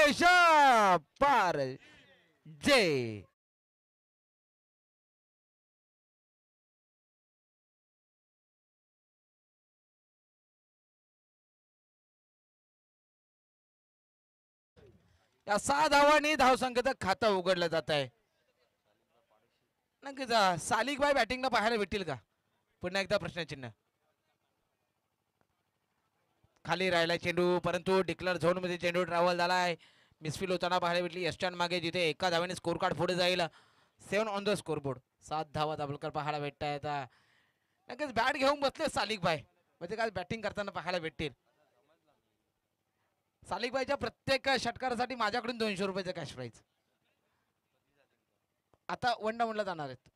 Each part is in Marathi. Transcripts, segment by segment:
सीमारेषा पार जय. या 6 धावांनी धावसंख्येचं खातं उघडलं जात आहे. नक्कीच सालिकबाई बॅटिंगला पाहायला भेटतील का? पुन्हा एकदा प्रश्नचिन्ह. खाली राहिला चेंडू, परंतु डिक्लेअर झोन मध्ये चेंडू ट्रॅव्हल झालाय. मिसफिल होताना पाहायला भेटली. एस्टर्न मागे जिथे एका धावेने स्कोर कार्ड पुढे जाईल. 7 ऑन द स्कोर बोर्ड. 7 धावा दाभोलकर पाहायला भेटतायत. नक्कीच बॅट घेऊन बसले सालिकबाई, म्हणजे काय बॅटिंग करताना पाहायला भेटतील. सालिकबाईच्या प्रत्येक षटकारासाठी माझ्याकडून 200 रुपयाचं कॅश प्राईज. आता वन डाऊनला जाणार आहेत,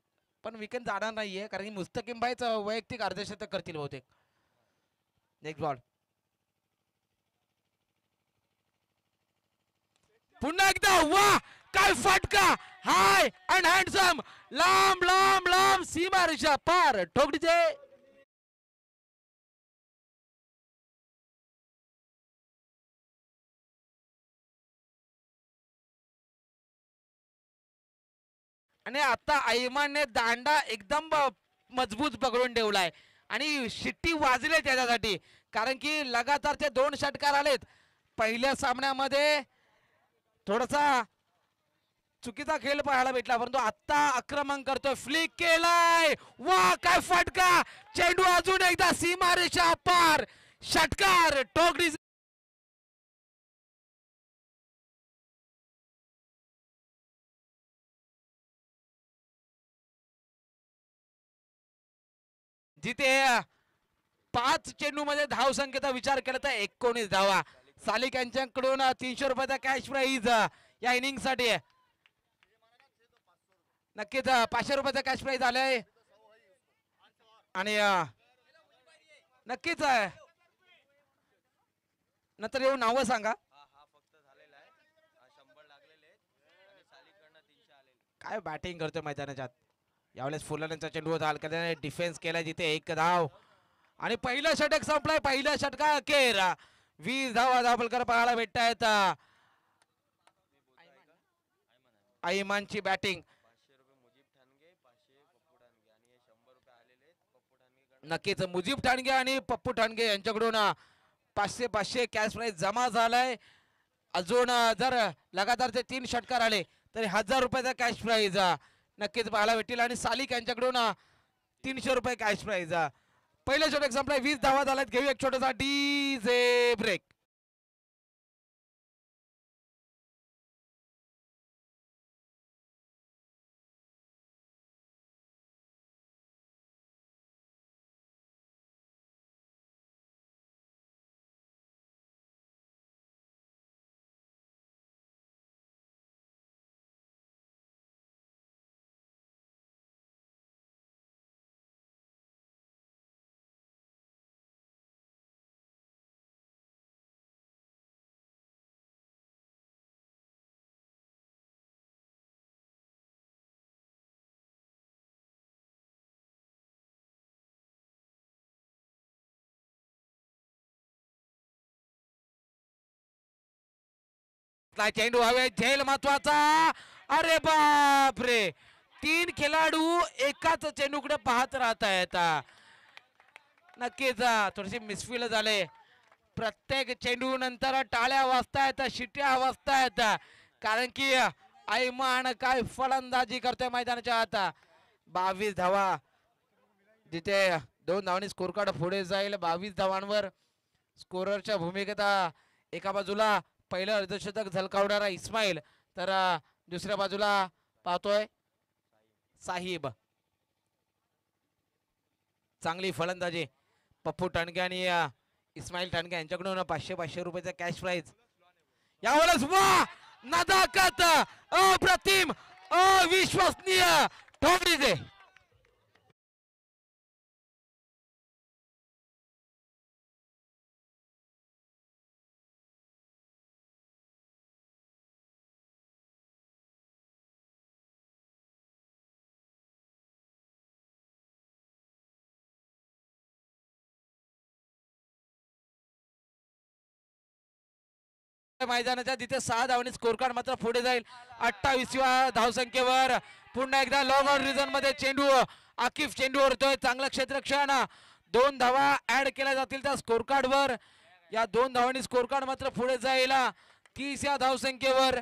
पण विकेंड जाणार नाहीये कारण की मुस्तकीम बाईच वैयक्तिक अर्धशतक करतील बहुतेक. Next ball. पुन्हा एकदा वा काय फटका. हाय अँड हँडसम. लांब लांब लांब सीमारेषा पार ठोकडीचे. आणि आता ऐमानने दांडा एकदम मजबूत पकडून ठेवलाय आणि शिट्टी वाजले त्याच्यासाठी, कारण की लगातारचे 2 षटकार आलेत. पहिल्या सामन्यामध्ये थोडासा चुकीचा खेळ पाहायला भेटला, परंतु आता आक्रमण करतोय. फ्लिक केलाय. वा काय फटका. चेंडू अजून एकदा सीमारेषा पार. षटकार टोकडी. जिथे 5 चेंडू मध्ये धाव संख्येचा विचार केला तर 19 धावा. सालिक यांच्याकडून 300 रुपयाचा कॅश प्राईज या इनिंग साठी. नक्कीच 500 रुपयाचा कॅश प्राईज आलाय. आणि नक्कीच नंतर येऊन नावं सांगा. काय बॅटिंग करतोय मैदानाच्यात. यावेळेस फुलांचा चेंडू होता, हलक्याने डिफेन्स केला जिथे 1 धाव. आणि पहिलं षटक संपलाय. पहिल्या षटका अखेर 20 धावा दाभोलकर पाहायला भेटतायत. ऐमानची बॅटिंग. नक्कीच मुजीब ठाणगे आणि पप्पू ठाणगे यांच्याकडून 500 कॅश प्राईज जमा झालाय. अजून जर लगातारचे 3 षटकार आले तर 1000 रुपयाचा कॅश प्राईज नक्कीच पाहायला भेटतील. आणि सालिक यांच्याकडून 300 रुपये कॅश प्राईज. पहिलं षटक संपलाय. 20 धावा झाल्यात. घेऊ एक छोटासा डीजे ब्रेक. चेंडू हवे झेल महत्वाचा. अरे बाप रे. 3 खेळाडू एकाच चेंडूकडे पाहत राहत आहेत. नक्कीच थोडीशी मिसफिल झाले. प्रत्येक चेंडू नंतर टाळ्या वाजतायत, शिट्या वाजतायत, कारण की ऐमान काय फलंदाजी करतोय मैदानाच्या आत. 22 धावा. जिथे 2 धावांनी स्कोर कार्ड पुढे जाईल. 22 धावांवर स्कोररच्या भूमिकेत एका बाजूला पहिलं अर्धशतक झलकावणारा इस्माईल, तर दुसऱ्या बाजूला पाहतोय साहिब. चांगली फलंदाजी पप्पू ठाणगे आणि इस्माईल ठाणगे यांच्याकडून 500 रुपयाचा कॅश प्राईज. यावेळेस वा नदाकत अप्रतिम अविश्वसनीय ठोकळीचे. मैदानाच्या तिथे 6 धावांनी स्कोर कार्ड मात्र पुढे जाईल 28व्या धावसंख्येवर. पुन्हा एकदा लॉंग ऑन रिझन मध्ये चेंडू आकिफ चेंडू ओढतोय. चांगलं क्षेत्ररक्षण. 2 धावा ऍड केल्या जातील त्या स्कोर कार्ड वर. या 2 धावांनी स्कोर कार्ड मात्र पुढे जाईल 30 धावसंख्येवर.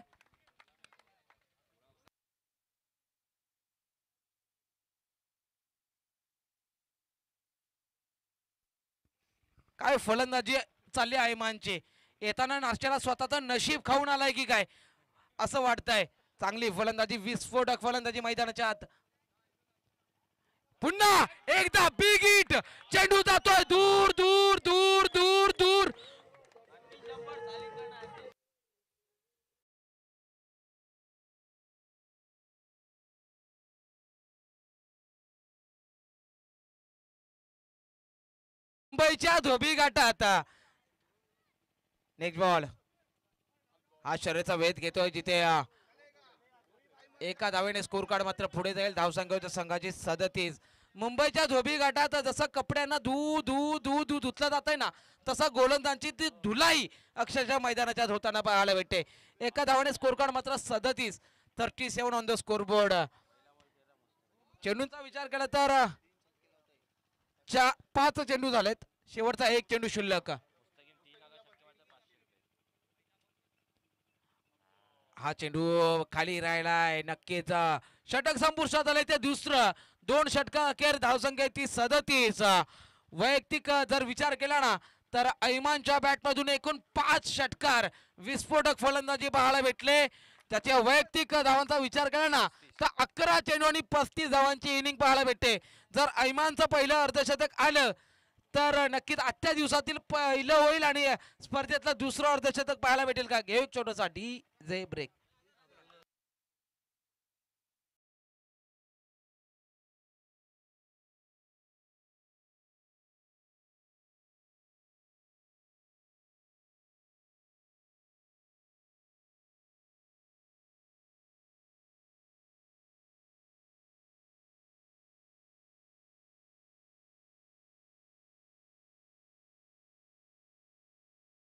काय फलंदाजी चालली आहे मानची. येताना नाश्त्याला स्वतःचं नशीब खाऊन आलाय की काय असं वाटतंय. चांगली फलंदाजी विस्फोटक फलंदाजी मैदानाच्या आत. पुन्हा एकदा बिग हिट. चेंडू जातोय दूर दूर दूर दूर दूर. मुंबईच्या धोबी घाटात नेक्स्ट बॉल. हा शर्यतीचा वेध घेतोय जिथे एका धावेने स्कोर कार्ड मात्र पुढे जाईल. धावसंख्या संघाची 37. मुंबईच्या धोबी घाटात जसं कपड्यांना धू धू धू धू धुतलं जात आहे ना तसं गोलंदाजी ती धुलाई अक्षरशः मैदानाच्यात होताना पाहायला भेटते. एका धावेने स्कोर कार्ड मात्र 37. 37 ऑन द स्कोर बोर्ड. चेंडूंचा विचार केला तर 5 चेंडू झालेत. शेवटचा 1 चेंडू शिल्लक. हा चेंडू खाली राहिलाय. नक्कीच षटक संपुष्टात आलंय ते दुसरं. 2 षटक अखेर धावसंख्या ती 37. वैयक्तिक जर विचार केला ना तर ऐमानच्या बॅटमधून एकूण 5 षटकार विस्फोटक फलंदाजी पाहायला भेटले. त्याच्या वैयक्तिक धावांचा विचार केला ना तर 11 चेंडू आणि 35 धावांची इनिंग पाहायला भेटते. जर ऐमानचं पहिलं अर्धशतक आलं तर नक्कीच आजच्या दिवसातील पहिलं होईल आणि स्पर्धेतलं दुसरं अर्धशतक पाहायला भेटेल का. घेऊ छोटासा DJ ब्रेक.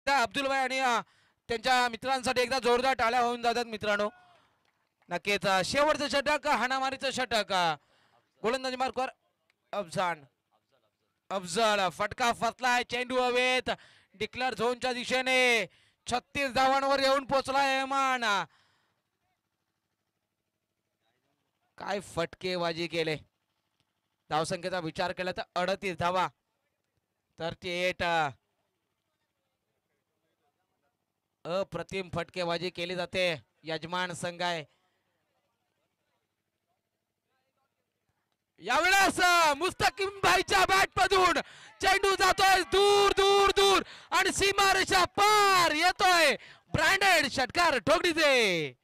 अब्दुल भाई आणि त्यांच्या मित्रांसाठी एकदा जोरदार टाळ्या होऊन जातात मित्रांनो. नक्कीच शेवटचं षटक हाणामारीचं षटक. गोलंदाजी मार्कवर अफजल. फटका फसलाय. चेंडू हवेत. डिक्लेअर झोनच्या दिशेने 36 धावांवर येऊन पोहोचलाय ऐमान. काय फटकेबाजी केले. धावसंख्येचा विचार केला तर 38 धावा. 38. अप्रतिम फटकेबाजी केली जाते. यजमान संघ आहे. यावेळेस मुस्तकीम भाईच्या बॅट मधून चेंडू जातोय दूर दूर दूर आणि सीमारेषा पार येतोय. ब्रँडेड षटकार ठोकडीचे.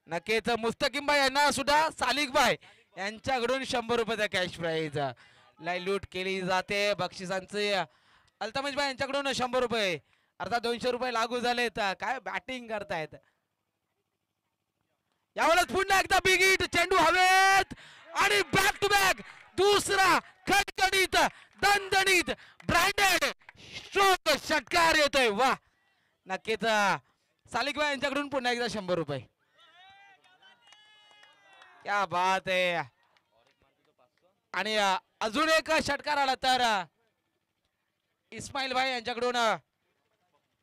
नक्कीच मुस्तकीम भाई यांना सुद्धा सालिक भाई यांच्याकडून 100 रुपयाचा कॅश प्राईज लाई लूट केली जाते. बक्षिसांचे अल्तमश भाई यांच्याकडून 100 रुपये अर्थात 200 रुपये लागू झालेत. काय बॅटिंग करतायत. यावेळेस पुन्हा एकदा बिग हिट. चेंडू हवेत आणि बॅक टू बॅक दुसरा खटखटीत दणदणीत ब्रँडेड स्ट्रोक षटकार येतोय. वा. नक्कीच सालिक भाई यांच्याकडून पुन्हा एकदा 100 रुपये. क्या बात आहे. आणि अजून एक षटकार आला तर इस्माईल भाई यांच्याकडून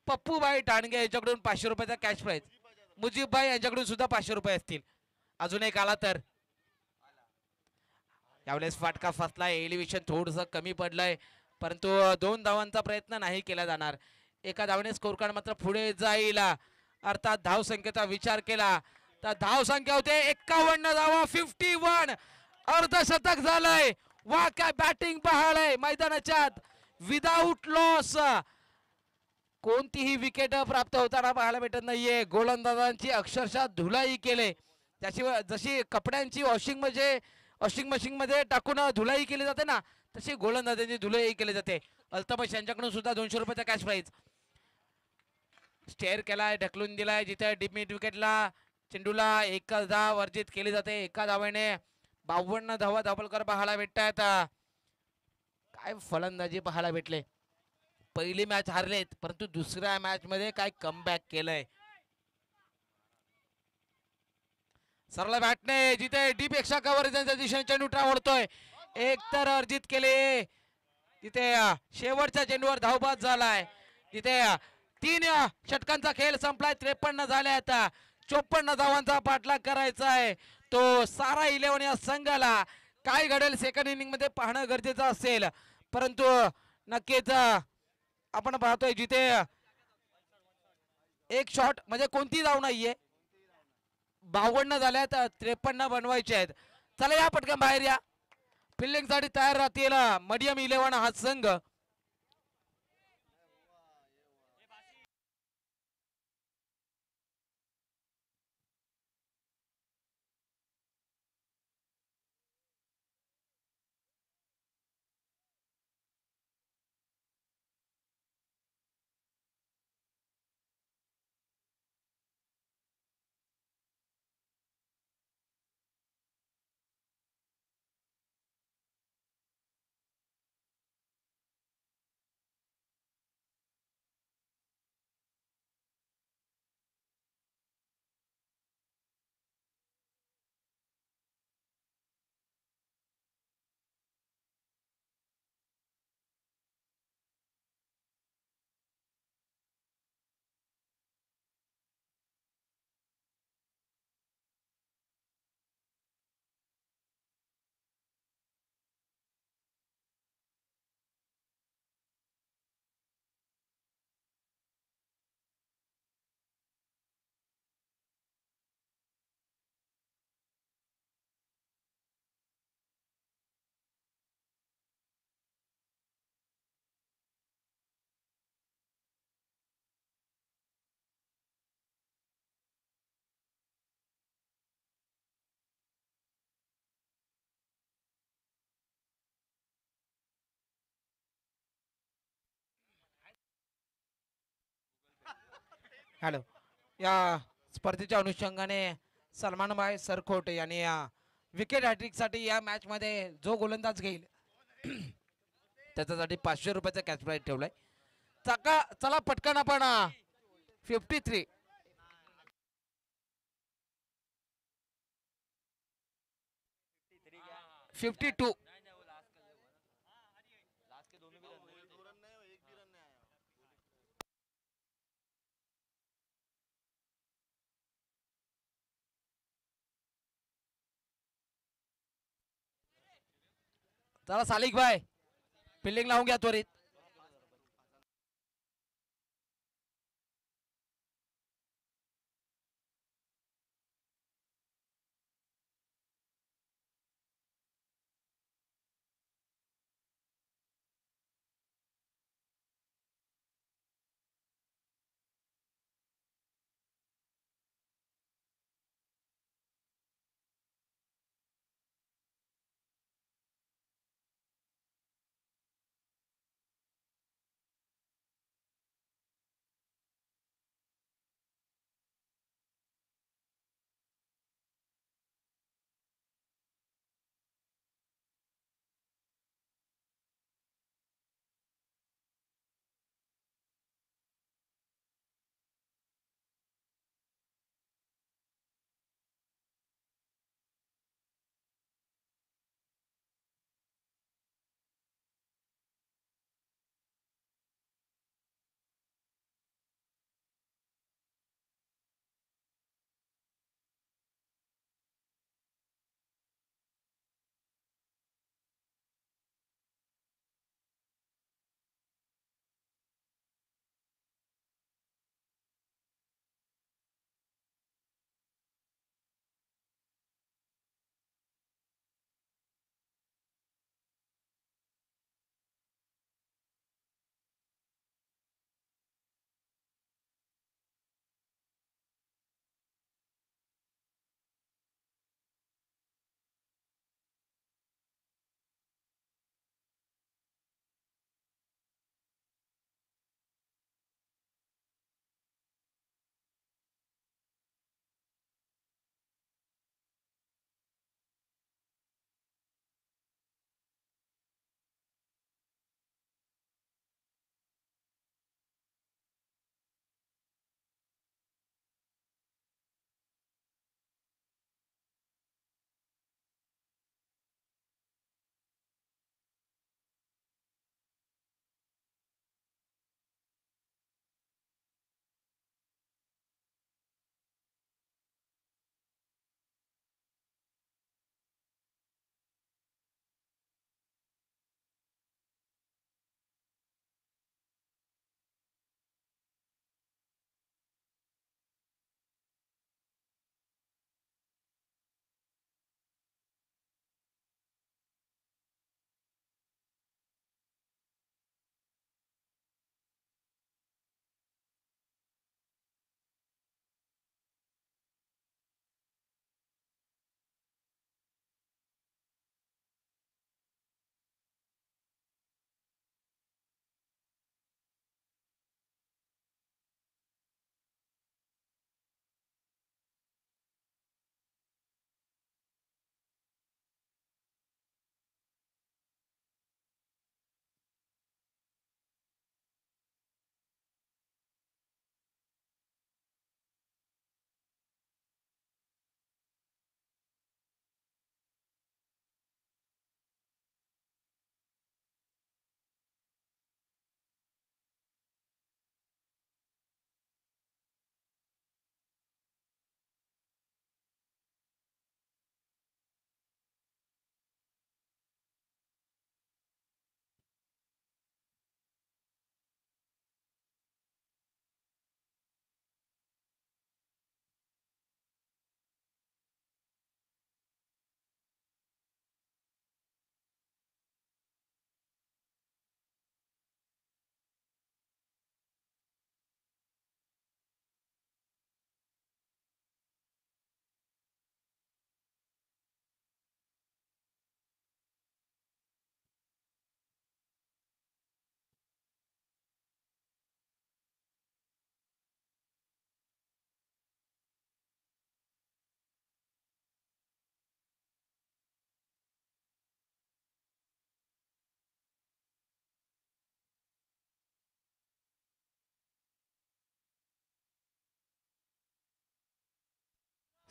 पप्पू भाई टाणगे यांच्याकडून 500 रुपयाचा कॅश प्राईज. मुजीब भाई यांच्याकडून सुद्धा 500 रुपये असतील. अजून एक आला तर. यावेळेस फटका फसलाय. एलिव्हेशन थोडस कमी पडलंय परंतु 2 धावांचा प्रयत्न नाही केला जाणार. एका धावेने स्कोर कार्ड मात्र पुढे जाईल. अर्थात धावसंख्येचा विचार केला तर धावसंख्या होते 51 धावा. 51. अर्धशतक झालंय. वा काय बॅटिंग पाहायलाय मैदानाच्या विदाउट लॉस. कोणतीही विकेट प्राप्त होताना पाहायला भेटत नाहीये. गोलंदाजांची अक्षरशः धुलाई केले. त्याशिवाय जशी कपड्यांची वॉशिंग मशीन मध्ये टाकून धुलाई केली जाते ना तशी गोलंदाजांची धुलाई केली जाते. अल्तमश यांच्याकडून सुद्धा 200 रुपयाचा कॅश प्राईज. स्टेअर केलाय. ढकलून दिलाय जिथे मिड विकेटला चेंडूला 1 धाव वर्जित केली जाते. एका धावेने 52 धावा धावलकर पाहायला भेटतात. काय फलंदाजी पाहायला भेटले. पहिली मॅच हारलेत परंतु दुसऱ्या मॅच मध्ये काय कमबॅक केलंय. सरळ बॅटने जिथे डी पेक्षा कव्हर त्यांच्या दिशेने चेंडू ओढतोय. एक तर अर्जित केले तिथे शेवटच्या चेंडूवर धावबाद झालाय. तिथे 3 षटकांचा खेळ संपलाय. 53 झाले. आता 54 धावांचा पाठलाग करायचा आहे. तो सारा 11 या संघाला काय घडेल सेकंड इनिंग मध्ये पाहणं गरजेचं असेल. परंतु नक्कीच आपण पाहतोय जिथे एक शॉट म्हणजे कोणती धाव नाहीये. 52 झाल्यात. 53 बनवायचे आहेत. चला या पटकन बाहेर या. फिल्डिंग साठी तयार राहतील मीडियम 11 हा संघ. हॅलो. या स्पर्धेच्या अनुषंगाने सलमानभाई सरखोट यांनी विकेट हॅट्रिक साठी या मॅच मध्ये जो गोलंदाज घेईल त्याच्यासाठी 500 रुपयाचा कॅश प्राइज ठेवलाय. चला पटकन आपण 53 52 चला सालिक भाई फिल्डिंग लावून घ्या त्वरित.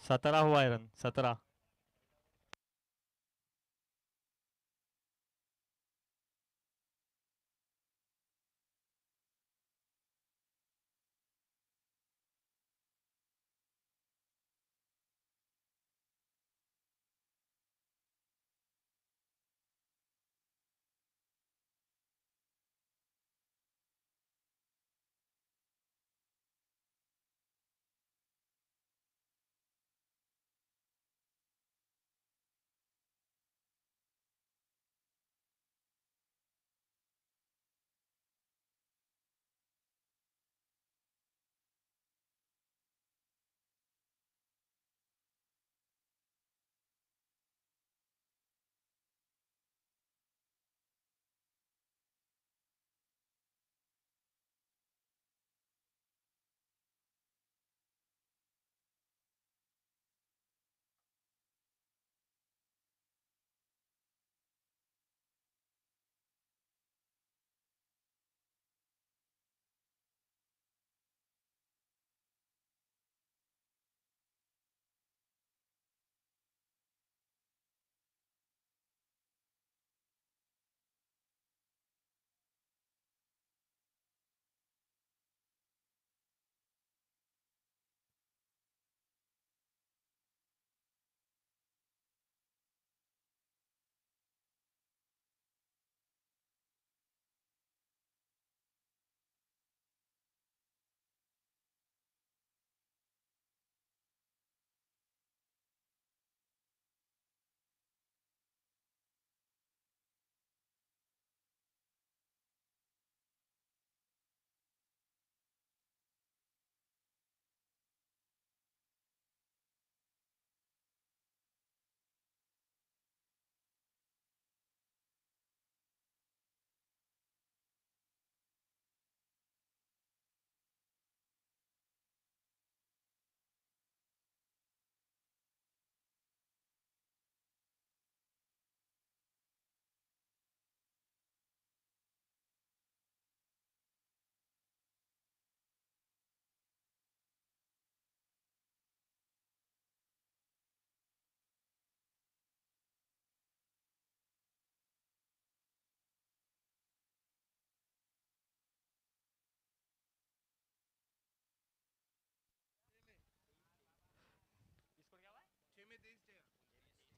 17 हुआ है रन 17।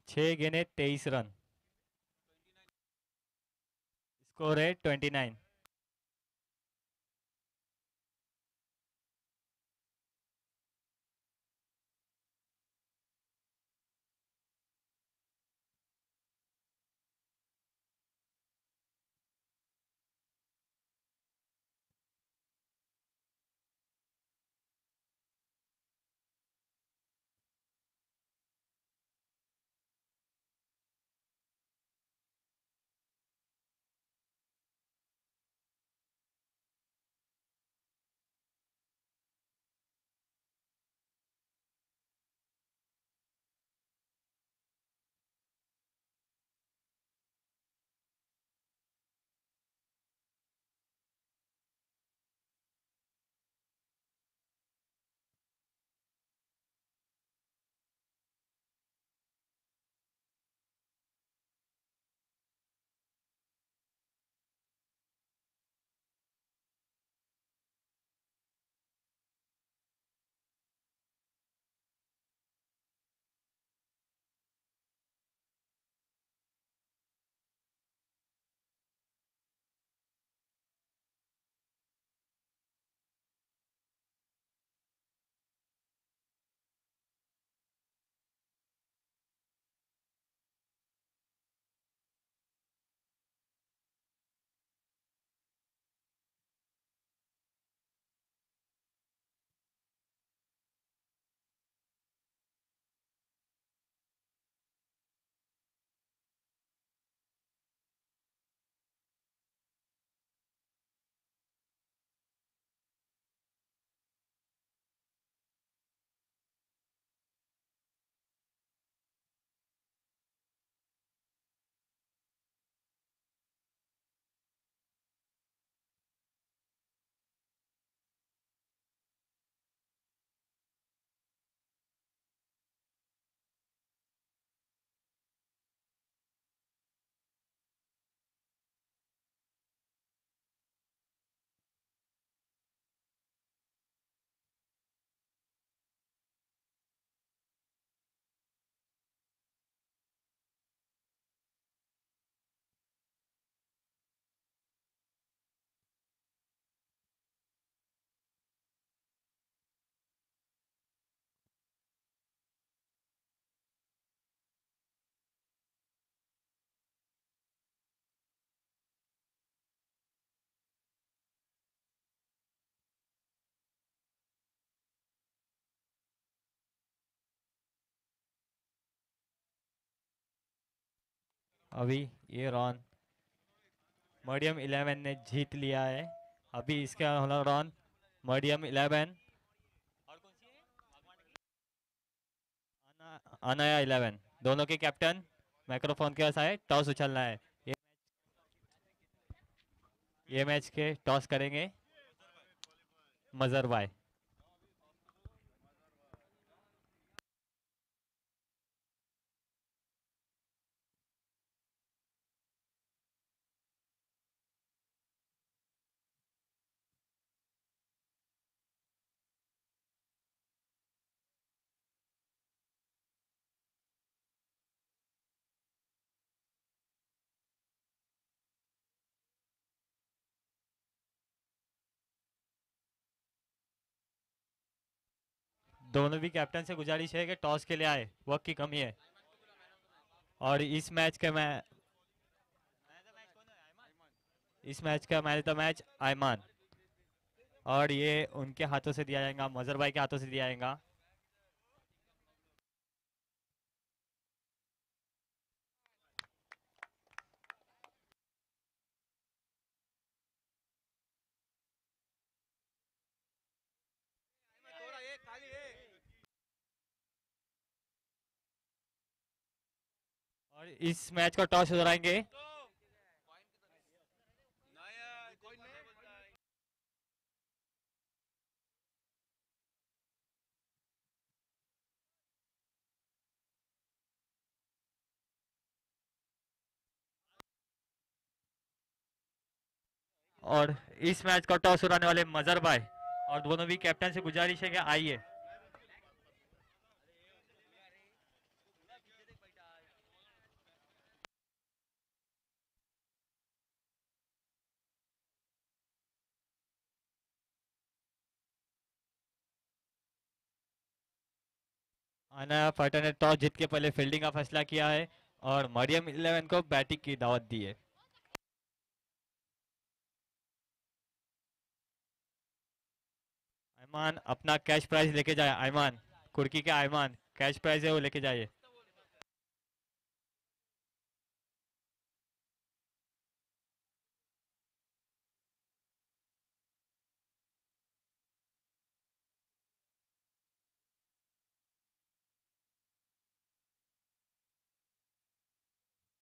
6 गेंदे 23 रन। स्कोर है 29। अभी ये रॉन मीडियम 11 ने जीत लिया है। अभी इसका अगला रॉन मीडियम 11 अनाया 11 दोनों के कैप्टन माइक्रोफोन के पास आए। टॉस उछलना है। ये मैच के टॉस करेंगे मजर भाई। दोनों भी कैप्टन से गुजारिश है कि टॉस के लिए आए, वक्त की कमी है। और इस मैच का man of the match Ayman, और ये उनके हाथों से दिया जाएगा, मजर भाई के हाथों से दिया जाएगा। और इस मैच का टॉस उतराएंगे और इस मैच का टॉस उड़ाने वाले मजर भाई, और दोनों भी कैप्टन से गुजारिश है कि आइए। अनाया फाइटर ने टॉस जीत के पहले फील्डिंग का फैसला किया है और मरियम 11 को बैटिंग की दावत दी है। आयमान अपना कैश प्राइज लेके जाए। आयमान कुर्की के आयमान कैश प्राइज है वो लेके जाइए।